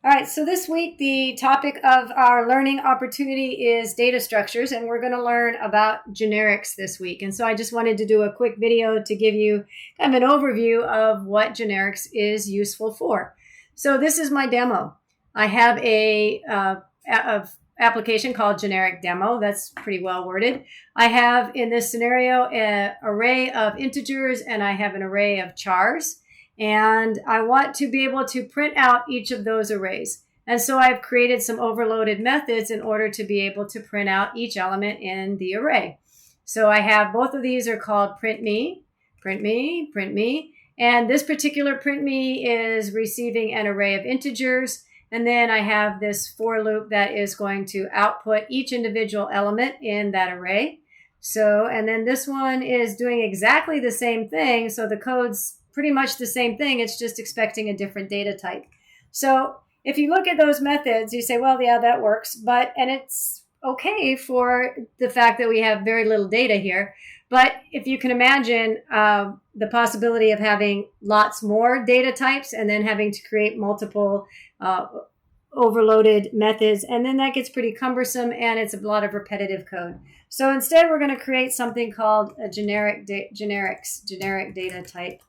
All right, so this week the topic of our learning opportunity is data structures, and we're going to learn about generics this week. And so I just wanted to do a quick video to give you kind of an overview of what generics is useful for. So this is my demo. I have a application called generic demo. That's pretty well worded. I have in this scenario an array of integers and I have an array of chars. And I want to be able to print out each of those arrays. And so I've created some overloaded methods in order to be able to print out each element in the array. So I have both of these are called print me, print me, print me. And this particular print me is receiving an array of integers. And then I have this for loop that is going to output each individual element in that array. So, and then this one is doing exactly the same thing. So the code's pretty much the same thing. It's just expecting a different data type. So if you look at those methods, you say, well, yeah, that works. And it's okay for the fact that we have very little data here. But if you can imagine the possibility of having lots more data types and then having to create multiple overloaded methods, and then that gets pretty cumbersome and it's a lot of repetitive code. So instead, we're going to create something called a generic data type.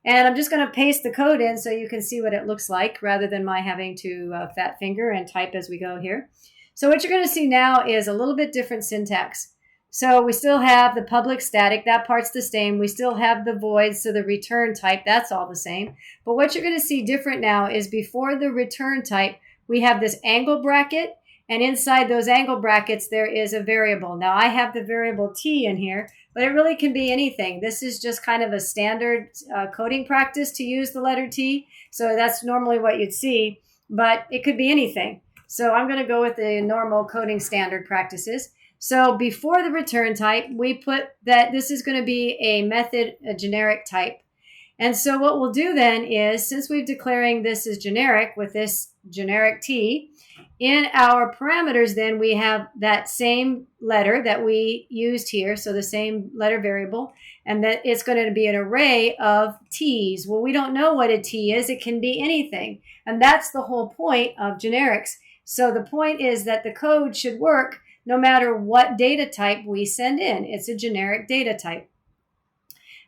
And I'm just going to paste the code in so you can see what it looks like rather than my having to fat finger and type as we go here. So what you're going to see now is a little bit different syntax. So we still have the public static, that part's the same. We still have the void, so the return type, that's all the same. But what you're going to see different now is before the return type, we have this angle bracket. And inside those angle brackets, there is a variable. Now I have the variable t in here, but it really can be anything. This is just kind of a standard coding practice to use the letter T. So that's normally what you'd see, but it could be anything. So I'm going to go with the normal coding standard practices. So before the return type, we put that this is going to be a method, a generic type. And so what we'll do then is, since we're declaring this as generic with this generic T, in our parameters, then we have that same letter that we used here, so the same letter variable, and that it's going to be an array of T's. Well, we don't know what a T is. It can be anything, and that's the whole point of generics. So the point is that the code should work no matter what data type we send in. It's a generic data type.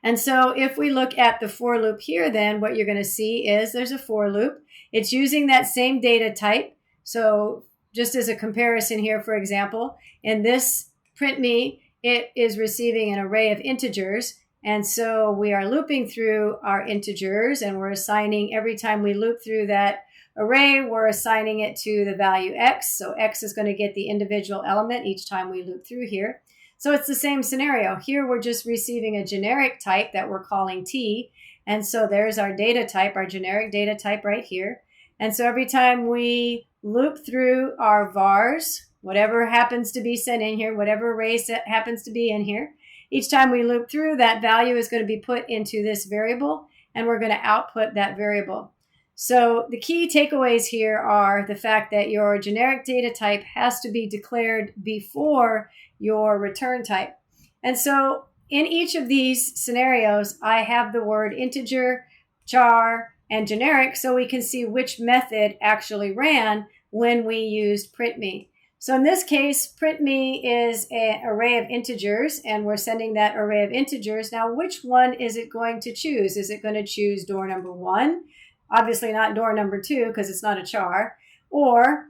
And so if we look at the for loop here, then what you're going to see is there's a for loop. It's using that same data type. So just as a comparison here, for example, in this print me, it is receiving an array of integers. And so we are looping through our integers and we're assigning, every time we loop through that array, we're assigning it to the value x. So x is going to get the individual element each time we loop through here. So it's the same scenario. Here we're just receiving a generic type that we're calling t. And so there's our data type, our generic data type right here. And so every time we loop through our vars, whatever happens to be sent in here, whatever array happens to be in here, each time we loop through, that value is going to be put into this variable, and we're going to output that variable. So the key takeaways here are the fact that your generic data type has to be declared before your return type. And so in each of these scenarios, I have the word integer, char, and generic, so we can see which method actually ran when we used print me. So in this case, print me is an array of integers, and we're sending that array of integers. Now, which one is it going to choose? Is it going to choose door number 1? Obviously not door number 2, because it's not a char, or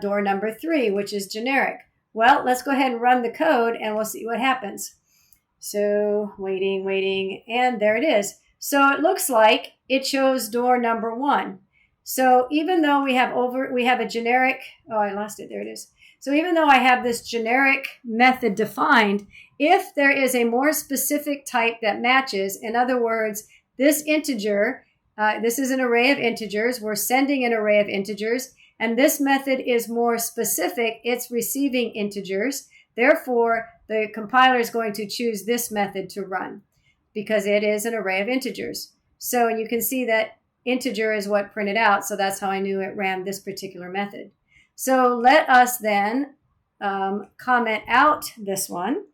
door number 3, which is generic. Well, let's go ahead and run the code, and we'll see what happens. So waiting, and there it is. So it looks like it chose door number 1. So even though we have a generic, oh, I lost it. There it is. So even though I have this generic method defined, if there is a more specific type that matches, in other words, this integer, this is an array of integers. We're sending an array of integers, and this method is more specific. It's receiving integers. Therefore, the compiler is going to choose this method to run because it is an array of integers. So you can see that integer is what printed out, so that's how I knew it ran this particular method. So let us then comment out this one.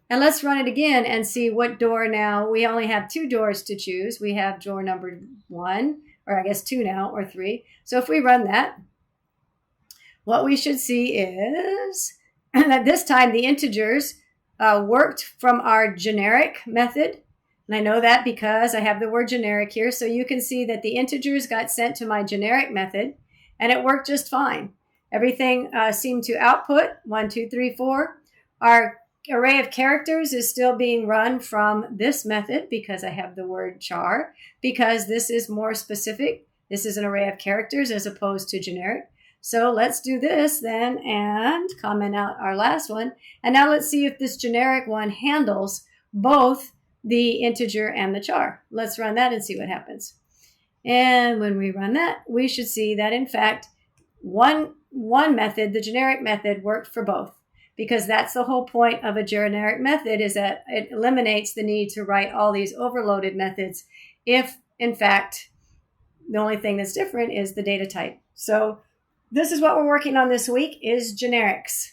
And let's run it again and see what door now. We only have 2 doors to choose. We have door number 1, or I guess 2 now, or 3. So if we run that, what we should see is that this time the integers worked from our generic method. And I know that because I have the word generic here. So you can see that the integers got sent to my generic method, and it worked just fine. Everything seemed to output 1, 2, 3, 4. Our array of characters is still being run from this method because I have the word char, because this is more specific. This is an array of characters as opposed to generic. So let's do this then and comment out our last one. And now let's see if this generic one handles both the integer and the char. Let's run that and see what happens. And when we run that, we should see that in fact, one method, the generic method, worked for both, because that's the whole point of a generic method, is that it eliminates the need to write all these overloaded methods if in fact the only thing that's different is the data type. So this is what we're working on this week, is generics.